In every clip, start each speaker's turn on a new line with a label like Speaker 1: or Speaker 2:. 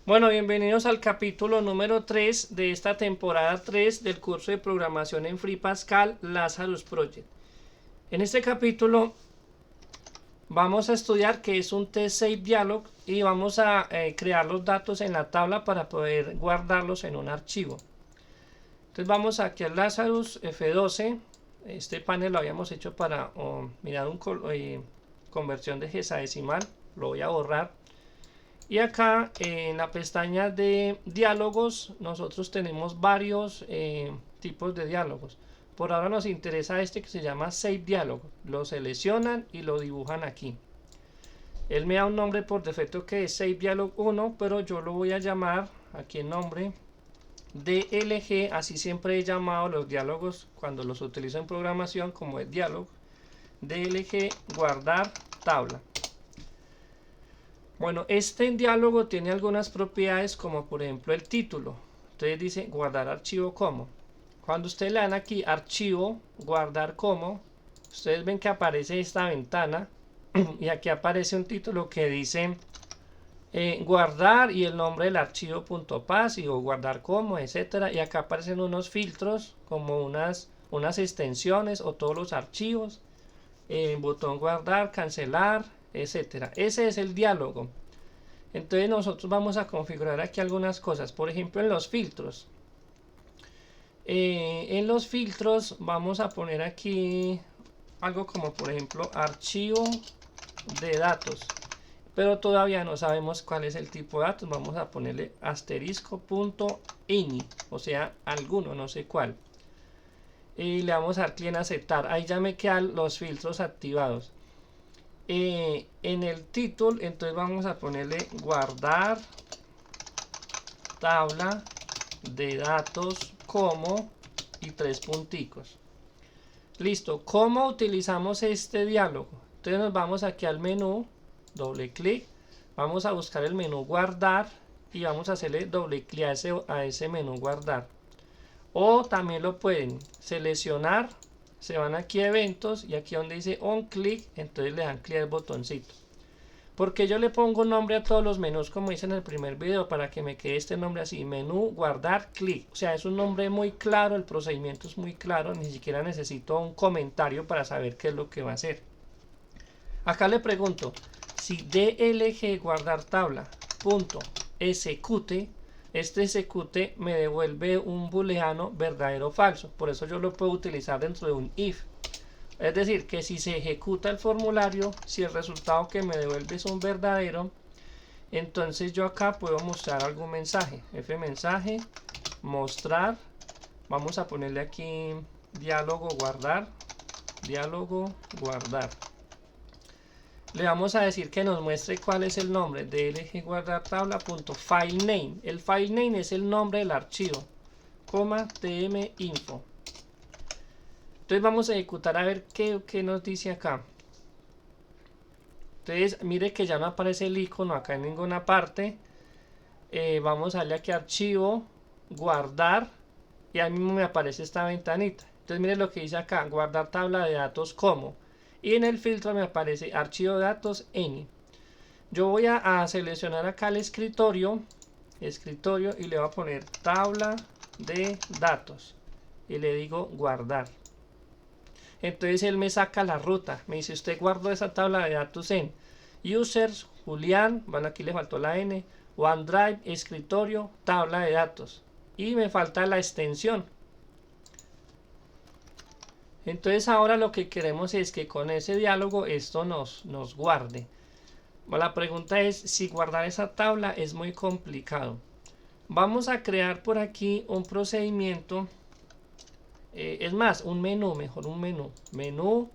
Speaker 1: Bueno, bienvenidos al capítulo número 3 de esta temporada 3 del curso de programación en Free Pascal Lazarus Project. En este capítulo vamos a estudiar qué es un test save dialog y vamos a crear los datos en la tabla para poder guardarlos en un archivo. Entonces vamos aquí al Lazarus F12. Este panel lo habíamos hecho para mirar conversión de hexadecimal. Lo voy a borrar. Y acá en la pestaña de diálogos nosotros tenemos varios tipos de diálogos. Por ahora nos interesa este que se llama Save Dialog. Lo seleccionan y lo dibujan aquí. Él me da un nombre por defecto que es Save Dialog 1, pero yo lo voy a llamar aquí en nombre DLG. Así siempre he llamado los diálogos cuando los utilizo en programación como el diálogo. DLG guardar tabla. Bueno, este diálogo tiene algunas propiedades como por ejemplo el título. Entonces dice guardar archivo como. Cuando ustedes le dan aquí archivo, guardar como, ustedes ven que aparece esta ventana y aquí aparece un título que dice guardar y el nombre del archivo .paz o guardar como, etcétera. Y acá aparecen unos filtros como unas extensiones o todos los archivos, botón guardar, cancelar, etcétera. Ese es el diálogo. Entonces nosotros vamos a configurar aquí algunas cosas. Por ejemplo, en los filtros. En los filtros vamos a poner aquí algo como por ejemplo archivo de datos. Pero todavía no sabemos cuál es el tipo de datos. Vamos a ponerle asterisco.ini, o sea, alguno, no sé cuál. Y le vamos a dar clic en aceptar. Ahí ya me quedan los filtros activados. En el título, entonces vamos a ponerle guardar tabla de datos como y 3 punticos. Listo. ¿Cómo utilizamos este diálogo? Entonces nos vamos aquí al menú, doble clic, vamos a buscar el menú guardar y vamos a hacerle doble clic a ese menú guardar. O también lo pueden seleccionar, se van aquí a eventos y aquí donde dice on click, entonces le dan clic al botoncito. Porque yo le pongo nombre a todos los menús como hice en el primer video para que me quede este nombre así, menú, guardar, clic. O sea, es un nombre muy claro, el procedimiento es muy claro, ni siquiera necesito un comentario para saber qué es lo que va a hacer. Acá le pregunto, si DLG guardar tabla punto execute, este execute me devuelve un booleano verdadero o falso. Por eso yo lo puedo utilizar dentro de un if. Es decir, que si se ejecuta el formulario, si el resultado que me devuelve es un verdadero, entonces yo acá puedo mostrar algún mensaje. Fmensaje, mostrar. Vamos a ponerle aquí diálogo guardar. Diálogo guardar. Le vamos a decir que nos muestre cuál es el nombre. DLG guardar tabla.filename. El filename es el nombre del archivo. tminfo. Entonces vamos a ejecutar a ver qué nos dice acá. Entonces mire que ya no aparece el icono acá en ninguna parte. Vamos a darle aquí a archivo, guardar y ahí mismo me aparece esta ventanita. Entonces mire lo que dice acá, guardar tabla de datos como. Y en el filtro me aparece archivo de datos any. Yo voy a seleccionar acá el escritorio y le voy a poner tabla de datos y le digo guardar. Entonces él me saca la ruta, me dice usted guardó esa tabla de datos en users, Julián, bueno aquí le faltó la N, OneDrive, escritorio, tabla de datos y me falta la extensión. Entonces ahora lo que queremos es que con ese diálogo esto nos guarde. La pregunta es si guardar esa tabla es muy complicado. Vamos a crear por aquí un procedimiento. Es más, un menú, mejor un menú. Menú,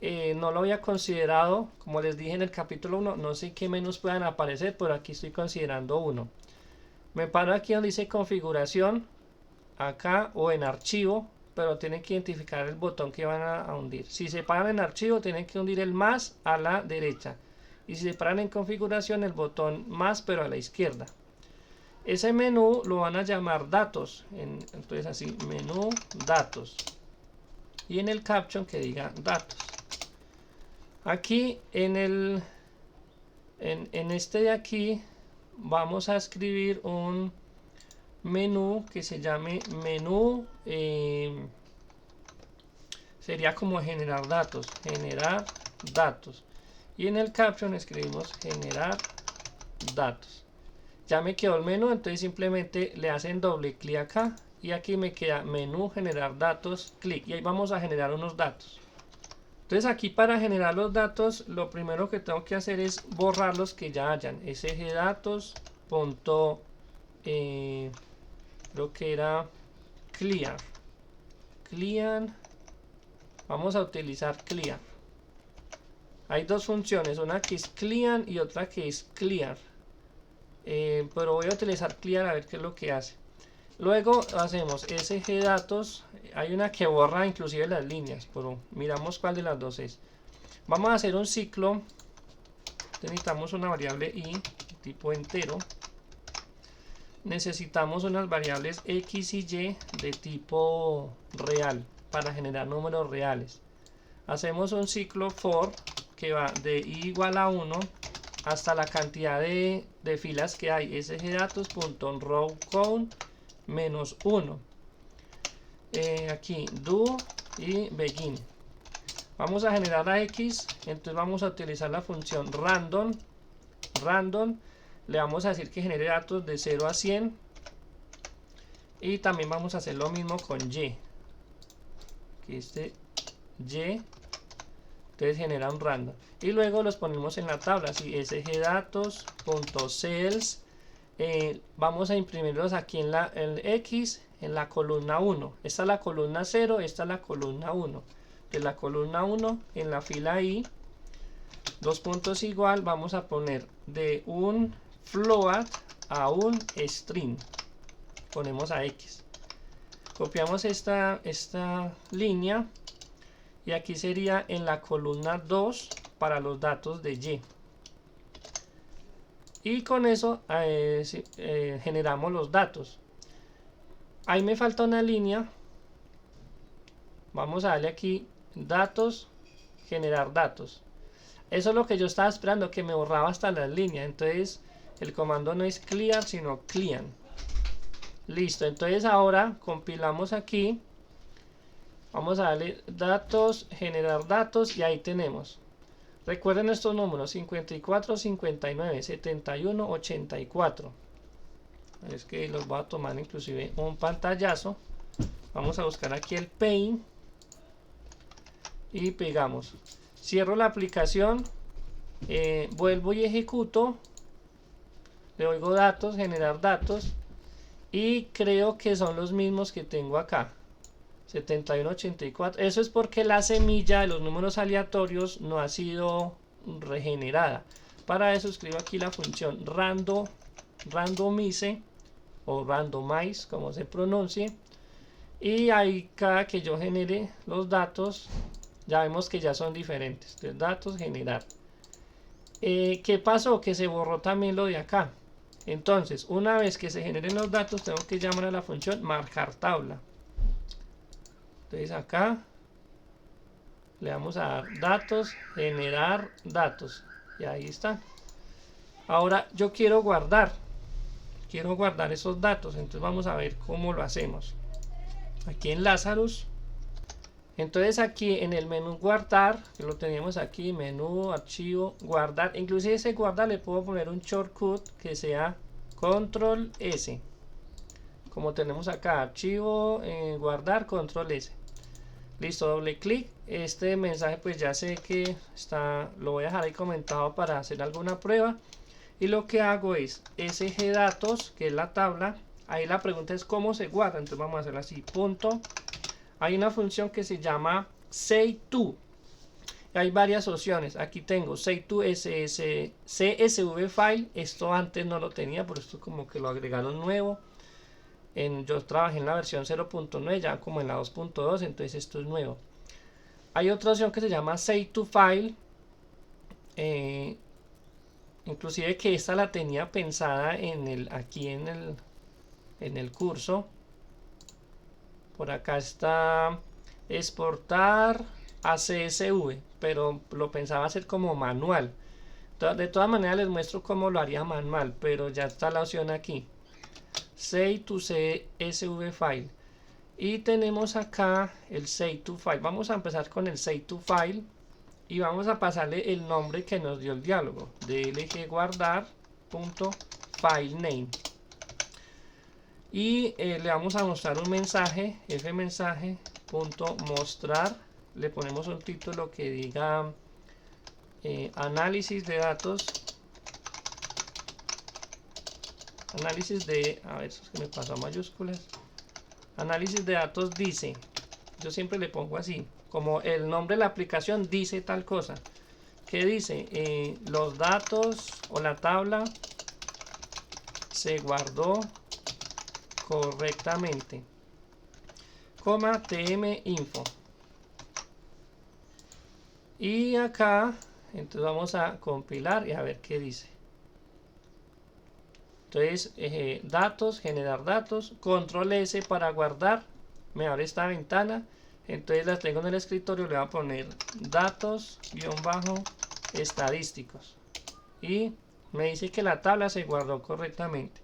Speaker 1: no lo había considerado, como les dije en el capítulo 1, no sé qué menús puedan aparecer, pero aquí estoy considerando uno. Me paro aquí donde dice configuración, acá o en archivo, pero tienen que identificar el botón que van a hundir. Si se paran en archivo, tienen que hundir el más a la derecha. Y si se paran en configuración, el botón más, pero a la izquierda. Ese menú lo van a llamar datos, entonces así, menú datos, y en el caption que diga datos. Aquí en este de aquí vamos a escribir un menú que se llame menú, sería como generar datos, y en el caption escribimos generar datos. Ya me quedó el menú, entonces simplemente le hacen doble clic acá y aquí me queda menú generar datos, clic, y ahí vamos a generar unos datos. Entonces aquí para generar los datos lo primero que tengo que hacer es borrar los que ya hayan. sgdatos. Creo que era clear. Vamos a utilizar clear. Hay dos funciones, una que es clear y otra que es clear. Pero voy a utilizar clear a ver qué es lo que hace. Luego hacemos sgdatos. Hay una que borra inclusive las líneas, pero miramos cuál de las dos es. Vamos a hacer un ciclo. Necesitamos una variable i tipo entero. Necesitamos unas variables x y y de tipo real para generar números reales. Hacemos un ciclo for que va de i igual a 1 hasta la cantidad de filas que hay, sgdatos.rowCount -1. Aquí do y begin. Vamos a generar a x, entonces vamos a utilizar la función random. Le vamos a decir que genere datos de 0 a 100. Y también vamos a hacer lo mismo con y. Aquí este y. Entonces genera un random. Y luego los ponemos en la tabla. Así, sgdatos.cells. Vamos a imprimirlos aquí en el x, en la columna 1. Esta es la columna 0, esta es la columna 1. De la columna 1 en la fila i. Dos puntos igual, vamos a poner de un float a un string. Ponemos a x. Copiamos esta línea y aquí sería en la columna 2 para los datos de y. Y con eso generamos los datos. Ahí me falta una línea. Vamos a darle aquí datos, generar datos. Eso es lo que yo estaba esperando, que me borraba hasta las líneas. Entonces el comando no es clear sino clean. Listo, entonces ahora compilamos aquí. Vamos a darle datos, generar datos y ahí tenemos. Recuerden estos números 54, 59, 71, 84. Es que los voy a tomar inclusive un pantallazo. Vamos a buscar aquí el Paint y pegamos. Cierro la aplicación, vuelvo y ejecuto. Le oigo datos, generar datos. Y creo que son los mismos que tengo acá. 71, 84. Eso es porque la semilla de los números aleatorios no ha sido regenerada. Para eso escribo aquí la función randomize o randomize, como se pronuncie. Y ahí cada que yo genere los datos, ya vemos que ya son diferentes. Entonces, datos, generar. ¿Qué pasó? Que se borró también lo de acá. Entonces, una vez que se generen los datos, tengo que llamar a la función marcar tabla. Entonces acá le vamos a dar datos, generar datos. Y ahí está. Ahora yo quiero guardar esos datos. Entonces vamos a ver cómo lo hacemos. Aquí en Lazarus. Entonces aquí en el menú guardar, que lo teníamos aquí, menú, archivo, guardar. Inclusive ese guardar le puedo poner un shortcut que sea control S. Como tenemos acá, archivo, guardar, control S. Listo, doble clic. Este mensaje pues ya sé que está, lo voy a dejar ahí comentado para hacer alguna prueba. Y lo que hago es sgdatos, que es la tabla. Ahí la pregunta es cómo se guarda. Entonces vamos a hacer así, punto. Hay una función que se llama save-to. Hay varias opciones. Aquí tengo save-to CSV file. Esto antes no lo tenía, por esto como que lo agregaron nuevo. Yo trabajé en la versión 0.9, ya como en la 2.2, entonces esto es nuevo. Hay otra opción que se llama save-to file. Inclusive que esta la tenía pensada aquí en el curso. Por acá está exportar a CSV, pero lo pensaba hacer como manual. De todas maneras les muestro cómo lo haría manual, pero ya está la opción aquí. Save to CSV file. Y tenemos acá el Save to File. Vamos a empezar con el Save to File. Y vamos a pasarle el nombre que nos dio el diálogo. DLG guardar punto file name. Y le vamos a mostrar un mensaje. Fmensaje punto mostrar. Le ponemos un título que diga análisis de datos. Análisis de... A ver, eso es que me pasó a mayúsculas. Análisis de datos dice. Yo siempre le pongo así. Como el nombre de la aplicación dice tal cosa. ¿Qué dice? Los datos o la tabla se guardó correctamente. Coma tm info. Y acá, entonces vamos a compilar y a ver qué dice. Entonces, datos, generar datos, control S para guardar, me abre esta ventana. Entonces las tengo en el escritorio, le voy a poner datos, estadísticos. Y me dice que la tabla se guardó correctamente.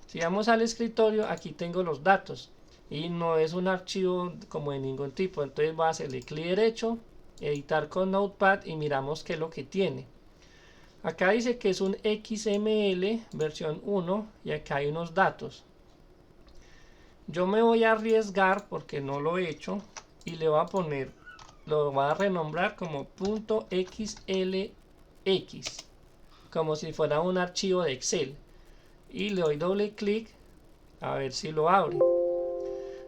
Speaker 1: Si vamos al escritorio, aquí tengo los datos. Y no es un archivo como de ningún tipo. Entonces voy a hacerle clic derecho, editar con Notepad y miramos qué es lo que tiene. Acá dice que es un XML versión 1 y acá hay unos datos. Yo me voy a arriesgar porque no lo he hecho y le voy a poner, lo voy a renombrar como .xlx, como si fuera un archivo de Excel. Y le doy doble clic a ver si lo abre.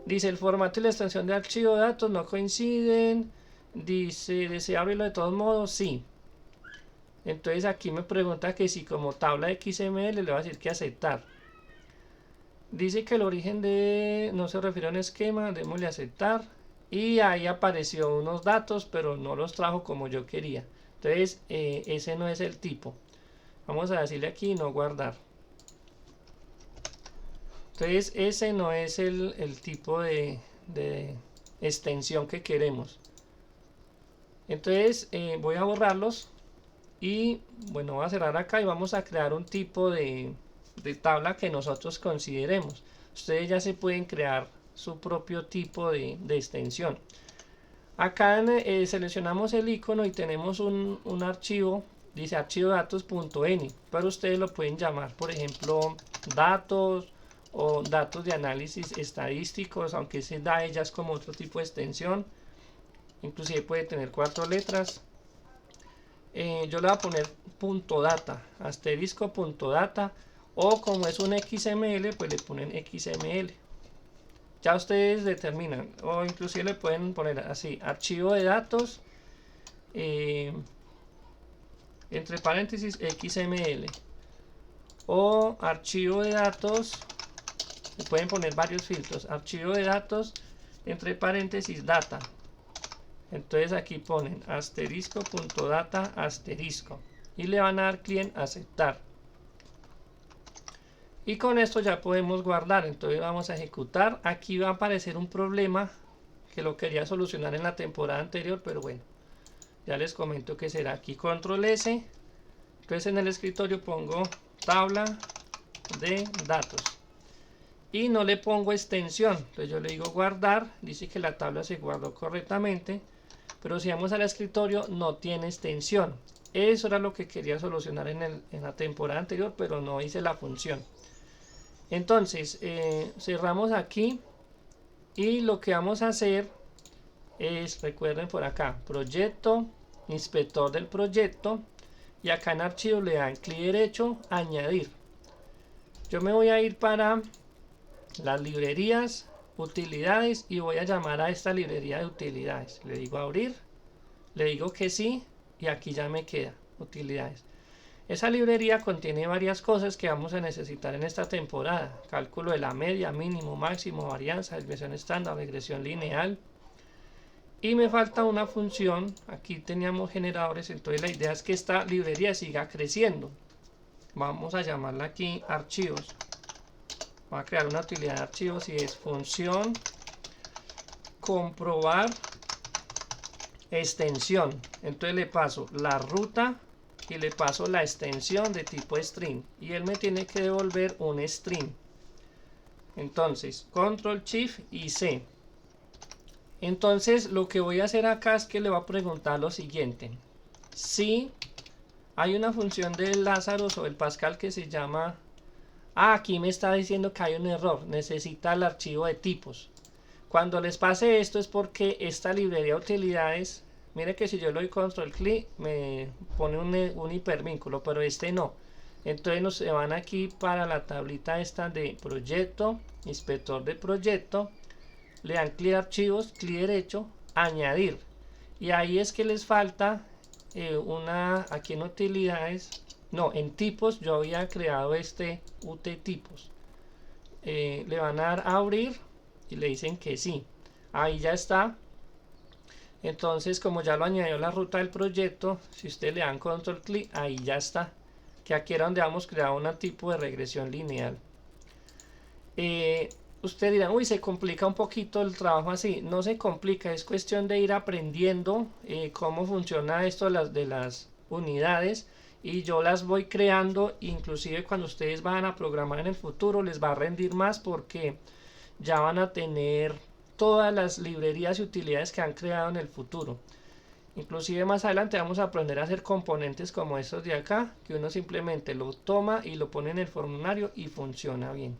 Speaker 1: Dice el formato y la extensión de archivo de datos no coinciden. Dice, ¿desea abrirlo de todos modos? Sí. Entonces aquí me pregunta que si como tabla XML le voy a decir que aceptar. Dice que el origen de no se refiere a un esquema, démosle aceptar. Y ahí apareció unos datos, pero no los trajo como yo quería. Entonces ese no es el tipo. Vamos a decirle aquí no guardar. Entonces ese no es el tipo de extensión que queremos. Entonces voy a borrarlos. Y bueno, voy a cerrar acá y vamos a crear un tipo de tabla que nosotros consideremos. Ustedes ya se pueden crear su propio tipo de extensión. Acá seleccionamos el icono y tenemos un archivo, dice archivo datos.n, pero ustedes lo pueden llamar, por ejemplo, datos o datos de análisis estadísticos, aunque ese DAE ya es como otro tipo de extensión. Inclusive puede tener 4 letras. Yo le voy a poner .data, asterisco .data, o como es un XML, pues le ponen XML. Ya ustedes determinan, o inclusive le pueden poner así, archivo de datos, entre paréntesis XML, o archivo de datos, le pueden poner varios filtros, archivo de datos, entre paréntesis data. Entonces aquí ponen asterisco.data asterisco y le van a dar clic en aceptar. Y con esto ya podemos guardar. Entonces vamos a ejecutar. Aquí va a aparecer un problema que lo quería solucionar en la temporada anterior, pero bueno, ya les comento que será aquí control S. Entonces en el escritorio pongo tabla de datos y no le pongo extensión. Entonces yo le digo guardar, dice que la tabla se guardó correctamente. Pero si vamos al escritorio no tiene extensión. Eso era lo que quería solucionar en la temporada anterior, pero no hice la función. Entonces cerramos aquí y lo que vamos a hacer es, recuerden por acá, proyecto, inspector del proyecto, y acá en archivo le dan clic derecho, añadir. Yo me voy a ir para las librerías, utilidades, y voy a llamar a esta librería de utilidades. Le digo abrir, le digo que sí y aquí ya me queda utilidades. Esa librería contiene varias cosas que vamos a necesitar en esta temporada: cálculo de la media, mínimo, máximo, varianza, desviación estándar, regresión lineal, y me falta una función. Aquí teníamos generadores, entonces la idea es que esta librería siga creciendo. Vamos a llamarla aquí archivos. Voy a crear una utilidad de archivos y es función comprobar extensión. Entonces le paso la ruta y le paso la extensión de tipo string y él me tiene que devolver un string. Entonces control shift y C. Entonces lo que voy a hacer acá es que le voy a preguntar lo siguiente: si hay una función del Lazarus o del Pascal que se llama, aquí me está diciendo que hay un error, necesita el archivo de tipos. Cuando les pase esto es porque esta librería de utilidades, mire que si yo le doy control clic me pone un hipervínculo, pero este no. Entonces nos van aquí para la tablita esta de proyecto, inspector de proyecto, le dan clic archivos, clic derecho, añadir, y ahí es que les falta aquí en utilidades, no, en tipos yo había creado este UT tipos. Le van a dar a abrir y le dicen que sí, ahí ya está. Entonces como ya lo añadió la ruta del proyecto, si ustedes le dan control clic, ahí ya está, que aquí era donde vamos a crear un tipo de regresión lineal. Ustedes dirán, uy, se complica un poquito el trabajo así. No se complica, es cuestión de ir aprendiendo cómo funciona esto de las unidades, y yo las voy creando. Inclusive cuando ustedes van a programar en el futuro les va a rendir más porque ya van a tener todas las librerías y utilidades que han creado en el futuro. Inclusive más adelante vamos a aprender a hacer componentes como estos de acá, que uno simplemente lo toma y lo pone en el formulario y funciona bien.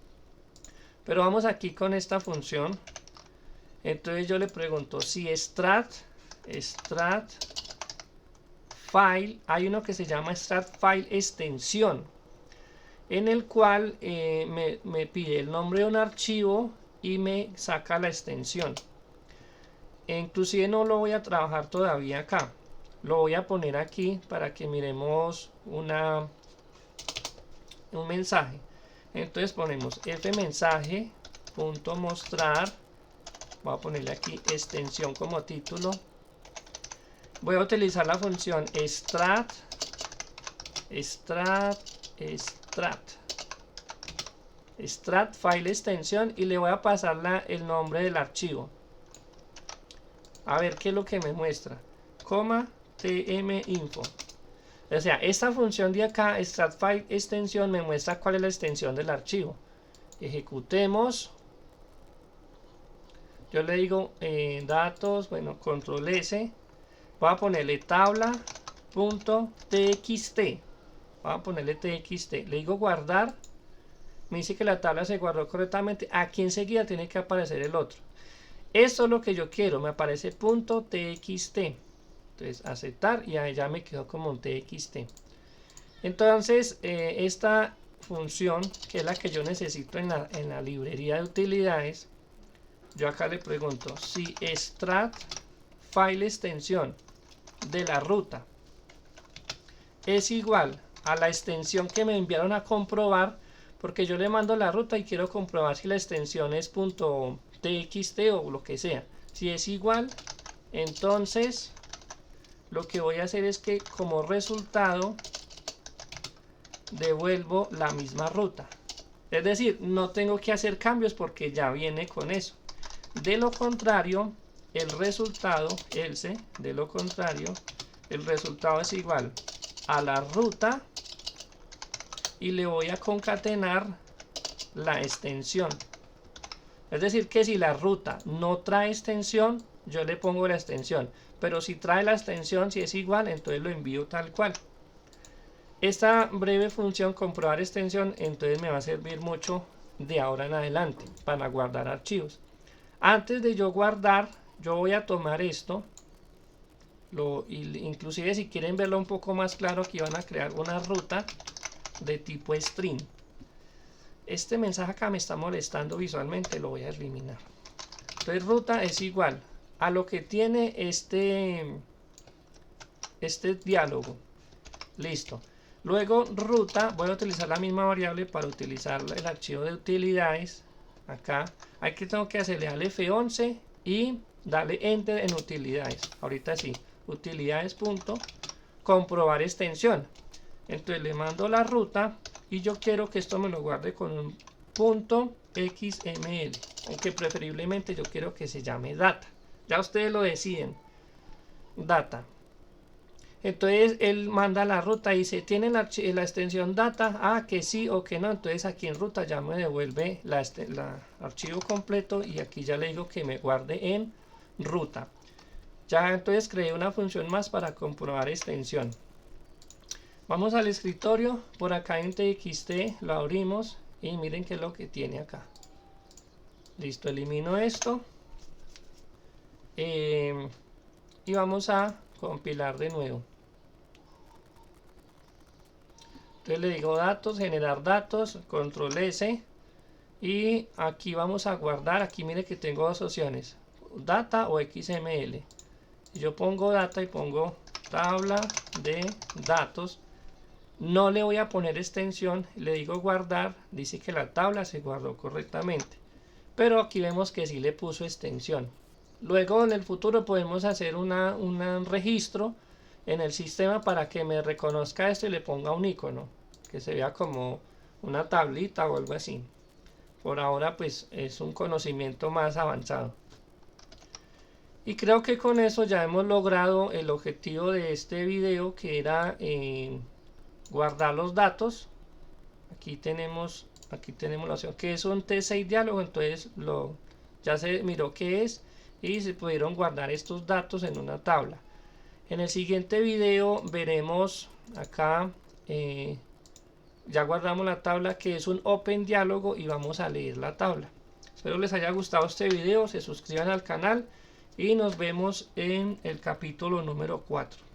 Speaker 1: Pero vamos aquí con esta función. Entonces yo le pregunto si strat file, hay uno que se llama strat file extensión, en el cual me pide el nombre de un archivo y me saca la extensión. Inclusive no lo voy a trabajar todavía acá, lo voy a poner aquí para que miremos un mensaje. Entonces ponemos fmensaje.mostrar, voy a ponerle aquí extensión como título. Voy a utilizar la función strat file extensión y le voy a pasar el nombre del archivo. A ver qué es lo que me muestra, tminfo. O sea, esta función de acá, strat file extensión, me muestra cuál es la extensión del archivo. Ejecutemos. Yo le digo datos, bueno, control S. Voy a ponerle tabla.txt. Voy a ponerle txt. Le digo guardar. Me dice que la tabla se guardó correctamente. Aquí enseguida tiene que aparecer el otro. Esto es lo que yo quiero. Me aparece .txt. Entonces aceptar y ahí ya me quedó como un txt. Entonces esta función, que es la que yo necesito en la librería de utilidades, yo acá le pregunto si strat file extensión de la ruta es igual a la extensión que me enviaron a comprobar, porque yo le mando la ruta y quiero comprobar si la extensión es .txt o lo que sea. Si es igual, entonces lo que voy a hacer es que como resultado devuelvo la misma ruta. Es decir, no tengo que hacer cambios porque ya viene con eso. De lo contrario, el resultado, de lo contrario, el resultado es igual a la ruta y le voy a concatenar la extensión. Es decir, que si la ruta no trae extensión, yo le pongo la extensión. Pero si trae la extensión, si es igual, entonces lo envío tal cual. Esta breve función comprobar extensión, entonces me va a servir mucho de ahora en adelante para guardar archivos. Antes de yo guardar, yo voy a tomar esto, inclusive si quieren verlo un poco más claro, aquí van a crear una ruta de tipo string. Este mensaje acá me está molestando visualmente, lo voy a eliminar. Entonces ruta es igual a lo que tiene este diálogo. Listo. Luego ruta, voy a utilizar la misma variable para utilizar el archivo de utilidades. Acá, aquí tengo que hacerle al F11 y darle enter en utilidades. Ahorita sí, utilidades punto comprobar extensión. Entonces le mando la ruta y yo quiero que esto me lo guarde con un punto XML, aunque preferiblemente yo quiero que se llame data. Ya ustedes lo deciden. Data. Entonces él manda la ruta y dice, ¿tiene la extensión data? Ah, que sí o que no. Entonces aquí en ruta ya me devuelve la archivo completo y aquí ya le digo que me guarde en ruta. Ya entonces creé una función más para comprobar extensión. Vamos al escritorio, por acá en TXT lo abrimos y miren qué es lo que tiene acá. Listo, elimino esto. Y vamos a compilar de nuevo. Entonces le digo datos, generar datos, control S. Y aquí vamos a guardar, aquí mire que tengo dos opciones, data o XML. Si yo pongo data y pongo tabla de datos, no le voy a poner extensión, le digo guardar, dice que la tabla se guardó correctamente. Pero aquí vemos que sí le puso extensión. Luego en el futuro podemos hacer un registro en el sistema para que me reconozca esto y le ponga un icono que se vea como una tablita o algo así. Por ahora pues es un conocimiento más avanzado. Y creo que con eso ya hemos logrado el objetivo de este video, que era guardar los datos. Aquí tenemos la opción que es un T6 diálogo, entonces ya se miró qué es y se pudieron guardar estos datos en una tabla. En el siguiente video veremos acá, ya guardamos la tabla que es un Open Diálogo y vamos a leer la tabla. Espero les haya gustado este video, se suscriban al canal y nos vemos en el capítulo número 4.